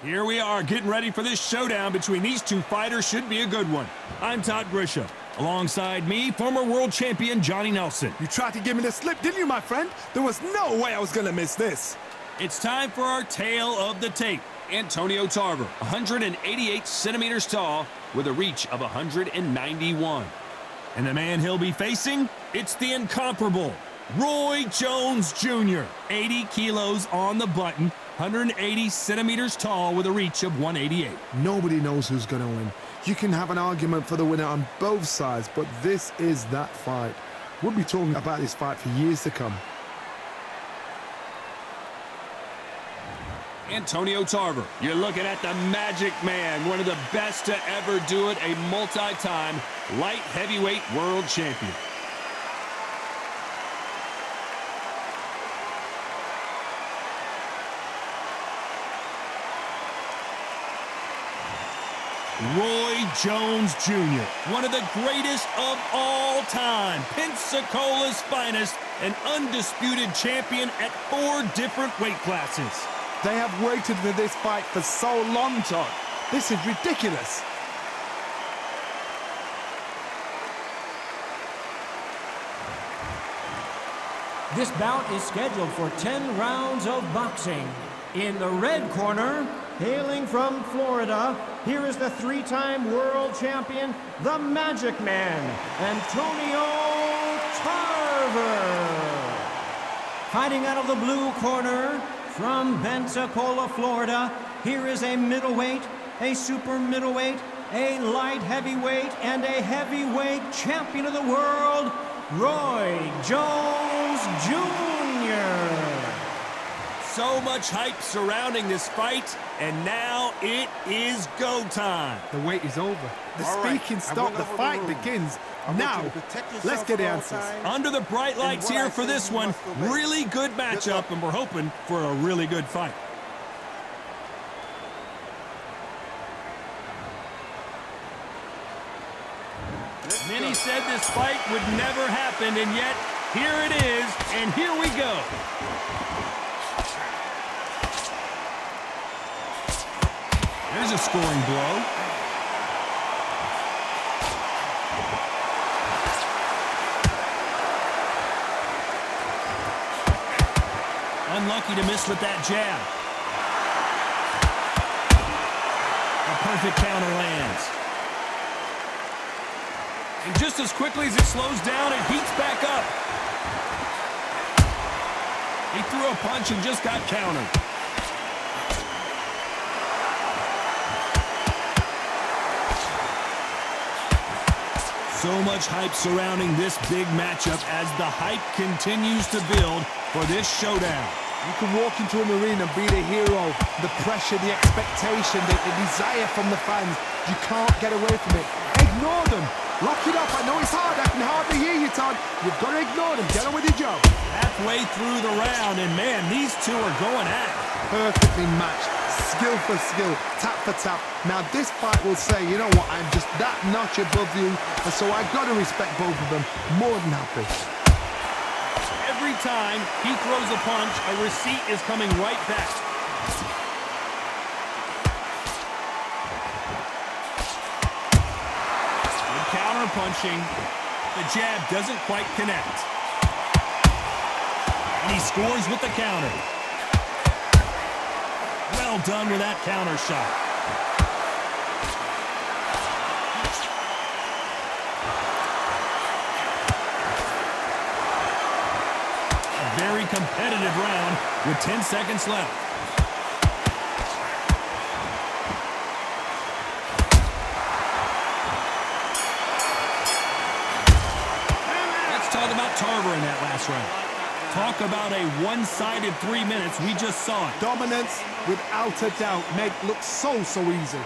Here we are getting ready for this showdown between these two fighters. Should be a good one. I'm Todd Grisham. Alongside me, former world champion Johnny Nelson. You tried to give me the slip, didn't you, my friend? There was no way I was going to miss this. It's time for our tale of the tape. Antonio Tarver, 188 centimeters tall with a reach of 191. And the man he'll be facing, it's the incomparable Roy Jones Jr., 80 kilos on the button, 180 centimeters tall with a reach of 188. Nobody knows who's going to win. You can have an argument for the winner on both sides, but this is that fight. We'll be talking about this fight for years to come. Antonio Tarver, you're looking at the Magic Man, one of the best to ever do it, a multi-time light heavyweight world champion. Roy Jones Jr., one of the greatest of all time, Pensacola's finest, an undisputed champion at 4 different weight classes. They have waited for this fight for so long, Todd. This is ridiculous. This bout is scheduled for 10 rounds of boxing. In the red corner, hailing from Florida, here is the 3-time world champion, the Magic Man, Antonio Tarver. Fighting out of the blue corner, from Pensacola, Florida, here is a middleweight, a super middleweight, a light heavyweight, and a heavyweight champion of the world, Roy Jones Jr. So much hype surrounding this fight, and now it is go time. The wait is over. The speaking stopped. The fight begins. Now, let's get the answers. Under the bright lights here for this one, really good matchup, and we're hoping for a really good fight. Many said this fight would never happen, and yet here it is, and here we go. There's a scoring blow. Unlucky to miss with that jab. A perfect counter lands. And just as quickly as it slows down, it heats back up. He threw a punch and just got countered. So much hype surrounding this big matchup as the hype continues to build for this showdown. You can walk into an arena and be the hero. The pressure, the expectation, the desire from the fans. You can't get away from it. Ignore them. Lock it up. I know it's hard. I can hardly hear you, Todd. You've got to ignore them. Get on with your job. Halfway through the round, and man, these two are going at it. Perfectly matched. Skill for skill. Tap for tap. Now, this fight will say, you know what, I'm just that notch above you, and so I've got to respect both of them. More than happy. Every time he throws a punch, a receipt is coming right back. Good counter punching. The jab doesn't quite connect. And he scores with the counter. Well done with that counter shot. Very competitive round with 10 seconds left. Let's talk about Tarver in that last round. Talk about a one-sided 3 minutes. We just saw it. Dominance, without a doubt, made look so easy.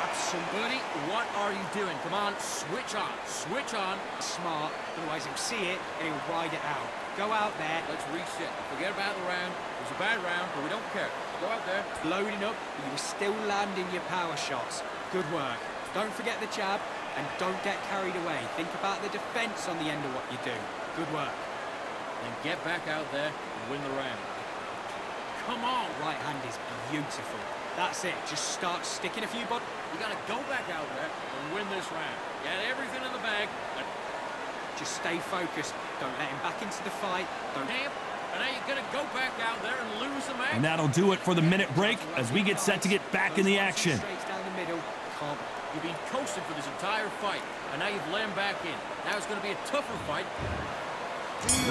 Absolutely. What are you doing? Come on, switch on. Switch on. Smart. Otherwise he'll see it and he'll ride it out. Go out there. Let's reset. Forget about the round. It was a bad round, but we don't care. Go out there. Loading up, but you were still landing your power shots. Good work. Don't forget the jab and don't get carried away. Think about the defense on the end of what you do. Good work. And get back out there and win the round. Come on. Right hand is beautiful. That's it. Just start sticking a few bodies. You got to go back out there and win this round. Get everything in the bag. Just stay focused. Don't let him back into the fight. Don't. And now you're going to go back out there and lose the match. And that'll do it for the minute break as we get set to get back in the action. Straight down the middle. Can't. You've been coasted for this entire fight, and now you've laid back in. Now it's going to be a tougher fight.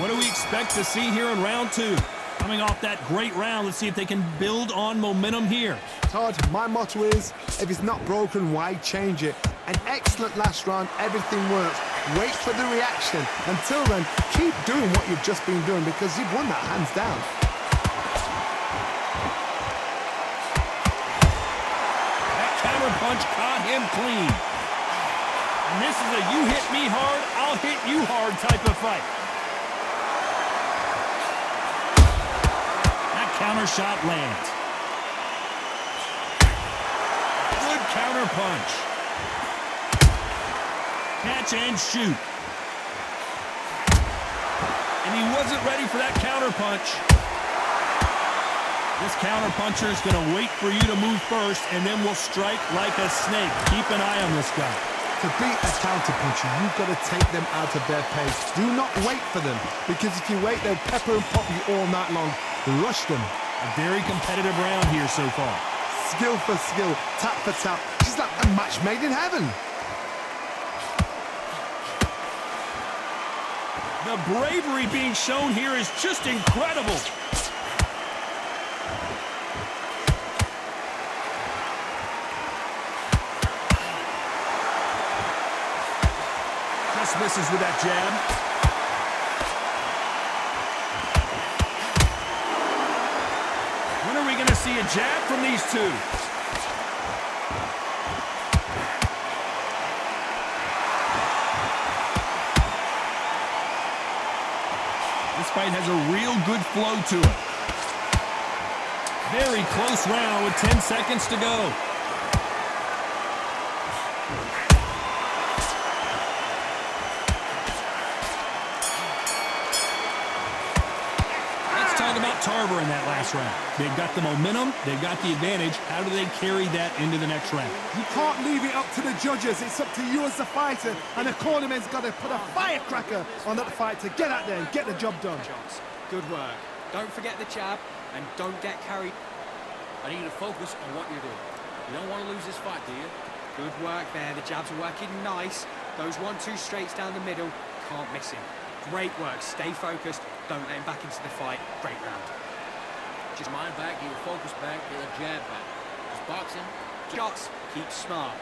What do we expect to see here in round 2? Coming off that great round, let's see if they can build on momentum here. Todd, my motto is, if it's not broken, why change it? An excellent last round, everything works. Wait for the reaction. Until then, keep doing what you've just been doing because you've won that hands down. That counter punch caught him clean. And this is a you hit me hard, I'll hit you hard type of fight. That counter shot lands. Good counter punch. Catch and shoot. And he wasn't ready for that counter punch. This counter puncher is going to wait for you to move first, and then will strike like a snake. Keep an eye on this guy. To beat a counter puncher, you've got to take them out of their pace. Do not wait for them, because if you wait, they'll pepper and pop you all night long. Rush them. A very competitive round here so far. Skill for skill, tap for tap. She's like a match made in heaven. The bravery being shown here is just incredible. Just misses with that jab. When are we going to see a jab from these two? This fight has a real good flow to it. Very close round with 10 seconds to go. Let's talk about Tarver in that last round. They've got the momentum, they've got the advantage. How do they carry that into the next round? You can't leave it up to the judges. It's up to you as the fighter, and the cornerman's got to put a firecracker on that fight to get out there and get the job done. Shots. Good work. Don't forget the jab, and don't get carried. I need you to focus on what you're doing. You don't want to lose this fight, do you? Good work there. The jabs are working nice. Those 1-2 straights down the middle. Can't miss him. Great work. Stay focused. Don't let him back into the fight. Great round. Just mind back, get your focus back, get a jab back. Just boxing. Shots. Keep smart.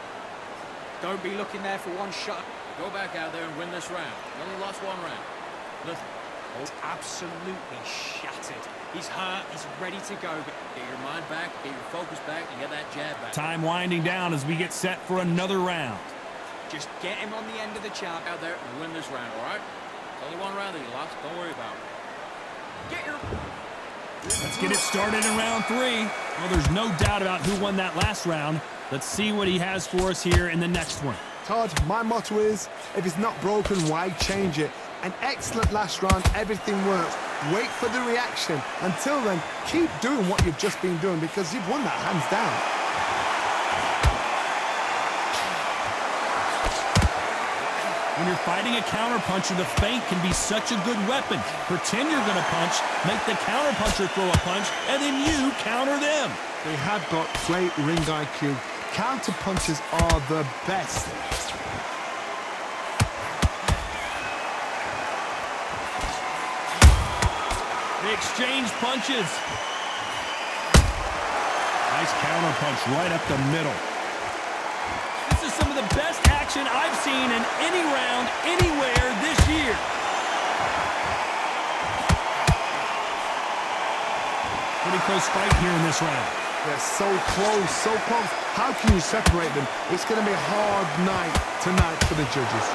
Don't be looking there for one shot. Go back out there and win this round. You only lost one round. Nothing. He's absolutely shattered. He's hurt. He's ready to go. Get your mind back, get your focus back, and get that jab back. Time winding down as we get set for another round. Just get him on the end of the jab. Out there and win this round, all right? It's only one round that you lost. Don't worry about it. Get your... Let's get it started in round 3. Well, there's no doubt about who won that last round. Let's see what he has for us here in the next one. Todd, my motto is, if it's not broken, why change it? An excellent last round, everything works. Wait for the reaction. Until then, keep doing what you've just been doing because you've won that hands down. When you're fighting a counterpuncher, the feint can be such a good weapon. Pretend you're going to punch, make the counterpuncher throw a punch, and then you counter them. They have got great ring IQ. Counterpunchers are the best. They exchange punches. Nice counterpunch right up the middle. This is some of the best action I've seen in any round, anywhere this year. Pretty close fight here in this round. They're so close, so close. How can you separate them? It's going to be a hard night tonight for the judges.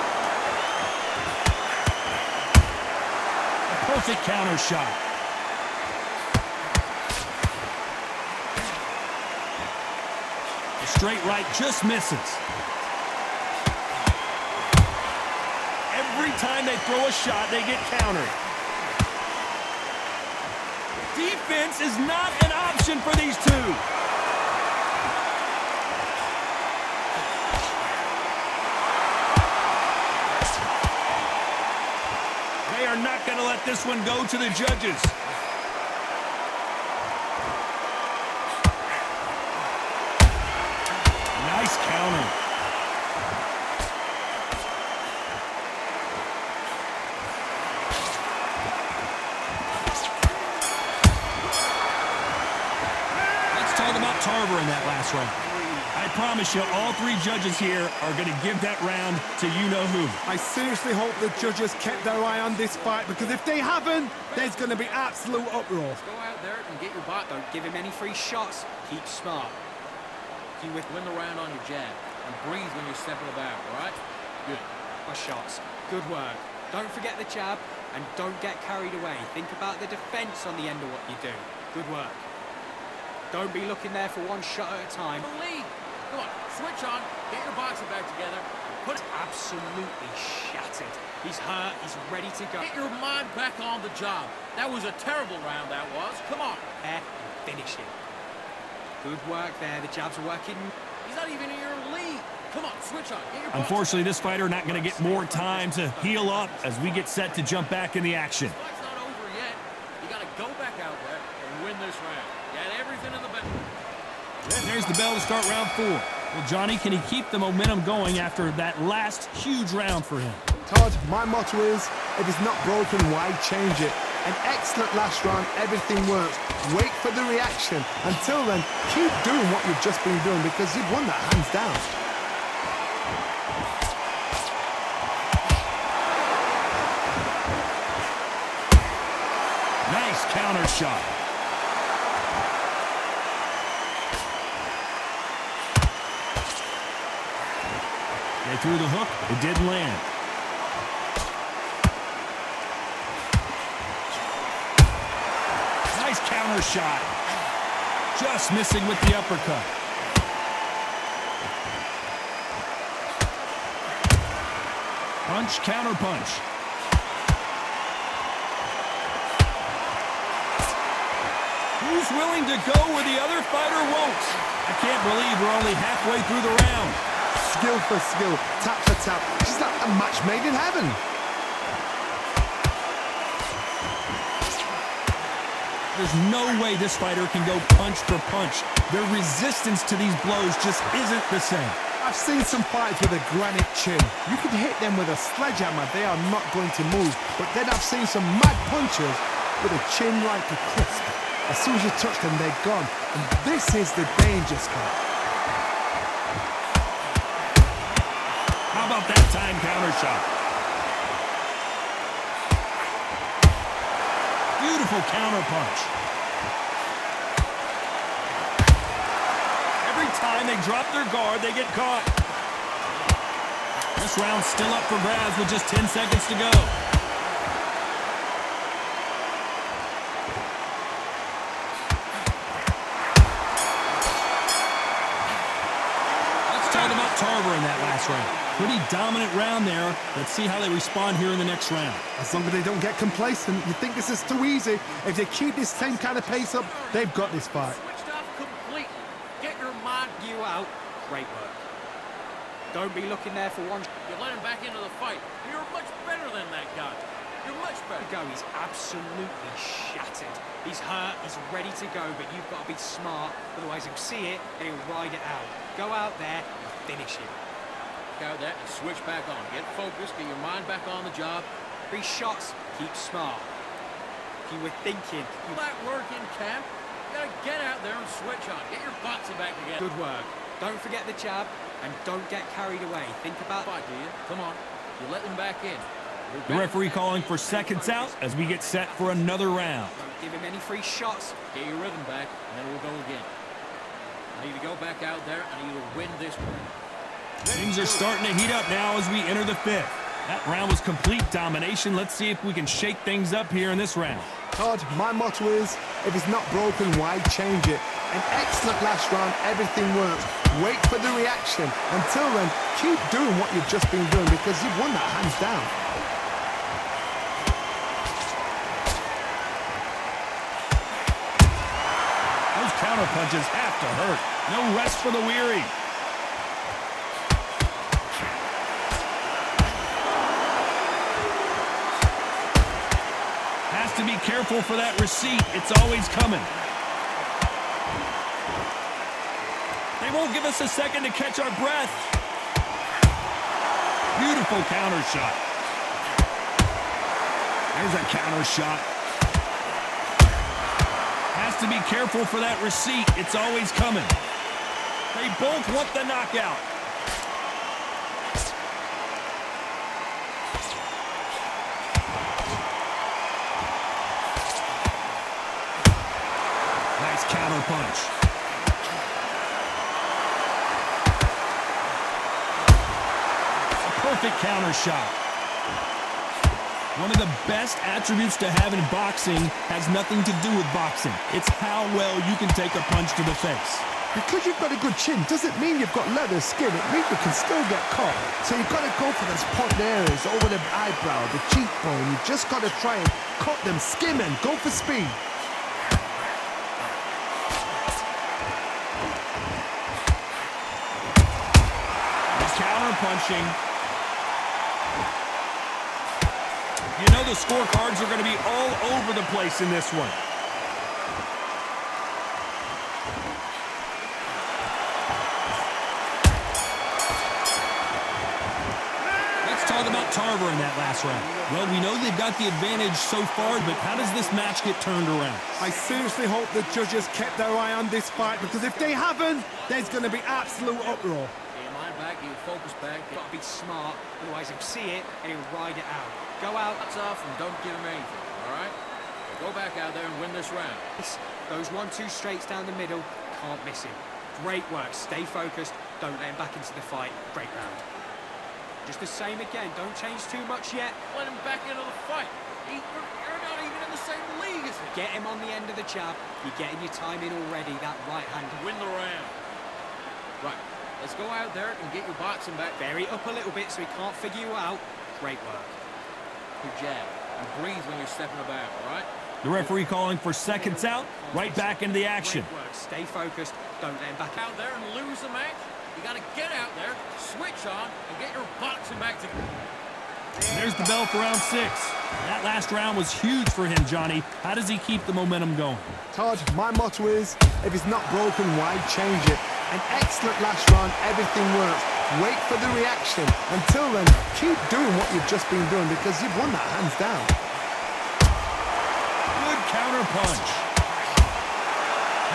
A perfect counter shot. The straight right just misses. Every time they throw a shot, they get countered. Defense is not an option for these two. got to let this one go to the judges. Nice counter. Let's talk about Tarver in that last round. I promise you, all three judges here are going to give that round to you-know-who. I seriously hope the judges kept their eye on this fight, because if they haven't, there's going to be absolute uproar. Go out there and get your bot. Don't give him any free shots. Keep smart. You win the round on your jab and breathe when you're stepping about, all right? Good. My shots. Good work. Don't forget the jab and don't get carried away. Think about the defense on the end of what you do. Good work. Don't be looking there for one shot at a time. Believe. Come on, switch on, get your boxing bag together, put it Absolutely shattered. He's hurt, he's ready to go. Get your mind back on the job. That was a terrible round, that was. Come on. There, and finish him. Good work there, the jabs are working. He's not even in your league. Come on, switch on, get your boxing Unfortunately, this fighter not going to get more time to heal up as we get set to jump back in the action. This fight's not over yet. You got to go back out there and win this round. You had everything in the bag. There's the bell to start round 4. Well, Johnny, can he keep the momentum going after that last huge round for him? Todd, my motto is, if it's not broken, why change it? An excellent last round, everything works. Wait for the reaction. Until then, keep doing what you've just been doing, because you've won that hands down. Nice counter shot. They threw the hook. It didn't land. Nice counter shot. Just missing with the uppercut. Punch, counter punch. Who's willing to go where the other fighter won't? I can't believe we're only halfway through the round. Skill for skill, tap for tap. It's like a match made in heaven. There's no way this fighter can go punch for punch. Their resistance to these blows just isn't the same. I've seen some fighters with a granite chin. You could hit them with a sledgehammer, they are not going to move. But then I've seen some mad punchers with a chin like a crisp. As soon as you touch them, they're gone. And this is the danger spot. How about that time counter shot? Beautiful counter punch. Every time they drop their guard, they get caught. This round's still up for grabs with just 10 seconds to go. Let's talk about Tarver in that last round. Pretty dominant round there. Let's see how they respond here in the next round. As long as they don't get complacent, you think this is too easy. If they keep this same kind of pace up, they've got this fight. Switched off completely. Get your mind. You out. Great work. Don't be looking there for one. You let him back into the fight. You're much better than that guy. You're much better. Go. He's absolutely shattered. He's hurt, he's ready to go, but you've got to be smart, otherwise he'll see it and he'll ride it out. Go out there and finish him. Out there and switch back on. Get focused, get your mind back on the job. 3 shots, keep smart. If you were thinking... All that work in camp, you gotta get out there and switch on. Get your boxing back together. Good work. Don't forget the jab and don't get carried away. Think about... Fight, do you? Come on. You let them back in. The referee calling for seconds out as we get set for another round. Don't give him any free shots. Get your rhythm back, and then we'll go again. I need to go back out there. I need to win this one. Things are starting to heat up now as we enter the 5th. That round was complete domination. Let's see if we can shake things up here in this round. Todd, my motto is, if it's not broken, why change it? An excellent last round, everything works. Wait for the reaction. Until then, keep doing what you've just been doing, because you've won that hands down. Those counter punches have to hurt. No rest for the weary. to be careful for that receipt. It's always coming. They won't give us a second to catch our breath. Beautiful counter shot. There's a counter shot. Has to be careful for that receipt. It's always coming. They both want the knockout. Nice counter punch. Perfect counter shot. One of the best attributes to have in boxing has nothing to do with boxing. It's how well you can take a punch to the face. Because you've got a good chin doesn't mean you've got leather skin. It means you can still get caught. So you've got to go for those point areas over the eyebrow, the cheekbone. You've just got to try and cut them, skim and go for speed. Counter punching. You know the scorecards are going to be all over the place in this one. Let's talk about Tarver in that last round. Well, we know they've got the advantage so far, but how does this match get turned around? I seriously hope the judges kept their eye on this fight, because if they haven't, there's going to be absolute uproar. Back, you focus back. Got to be smart, otherwise he'll see it and he'll ride it out. Go out. That's off and don't give him anything, all right? So go back out there and win this round. Those 1-2 straights down the middle, can't miss him. Great work, stay focused, don't let him back into the fight. Great round. Just the same again, don't change too much yet. Let him back into the fight. You're not even in the same league as him. Get him on the end of the jab. You're getting your time in already, that right hand. Win the round. Right. Let's go out there and get your boxing back. Vary up a little bit so he can't figure you out. Great work. Good jab. And breathe when you're stepping about, all right? The referee calling for seconds out, right back into the action. Great work. Stay focused. Don't let him back out. Out there and lose the match. You got to get out there, switch on, and get your boxing back together. There's the bell for round 6. That last round was huge for him, Johnny. How does he keep the momentum going? Todd, my motto is, if it's not broken, why change it? An excellent last round, everything works. Wait for the reaction. Until then, keep doing what you've just been doing, because you've won that hands down. Good counter punch.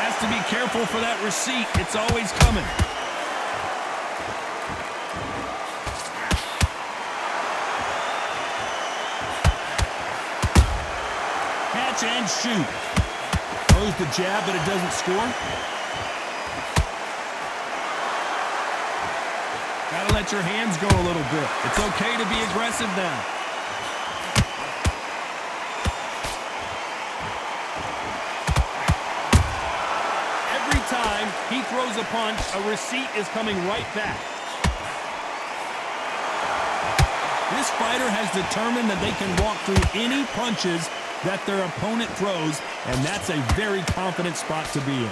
Has to be careful for that receipt. It's always coming. Catch and shoot. Throws the jab, but it doesn't score. Gotta let your hands go a little bit. It's okay to be aggressive now. Every time he throws a punch, a receipt is coming right back. This fighter has determined that they can walk through any punches that their opponent throws, and that's a very confident spot to be in.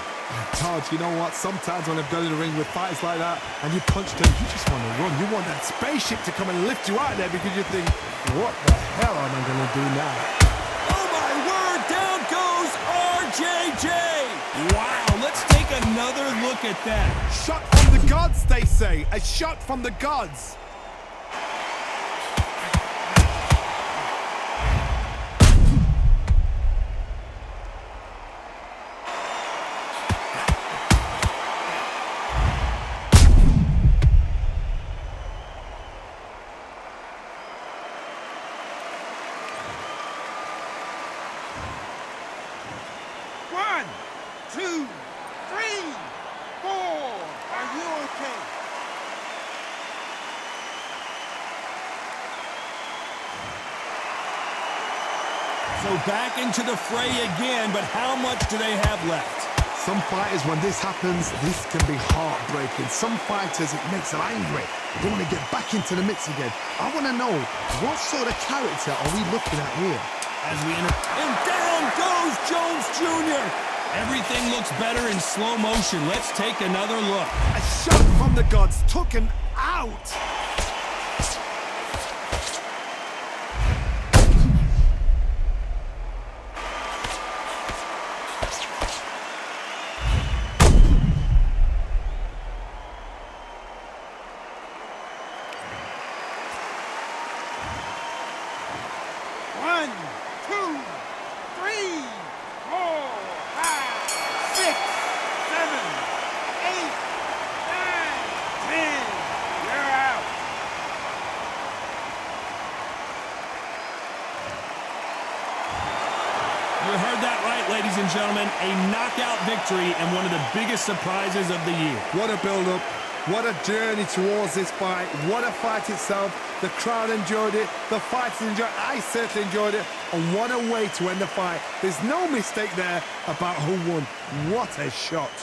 Todd, you know what? Sometimes when I've gone in the ring with fighters like that and you punch them, you just want to run. You want that spaceship to come and lift you out there, because you think, what the hell am I going to do now? Oh my word, down goes RJJ. Wow, let's take another look at that. Shot from the gods, they say. A shot from the gods. So back into the fray again, but how much do they have left? Some fighters, when this happens, this can be heartbreaking. Some fighters, it makes them angry. They want to get back into the mix again. I want to know, what sort of character are we looking at here? As we enter, and down goes Jones Jr. Everything looks better in slow motion. Let's take another look. A shot from the gods took him out. You heard that right, ladies and gentlemen. A knockout victory and one of the biggest surprises of the year. What a build-up. What a journey towards this fight. What a fight itself. The crowd enjoyed it. The fighters enjoyed it. I certainly enjoyed it. And what a way to end the fight. There's no mistake there about who won. What a shot.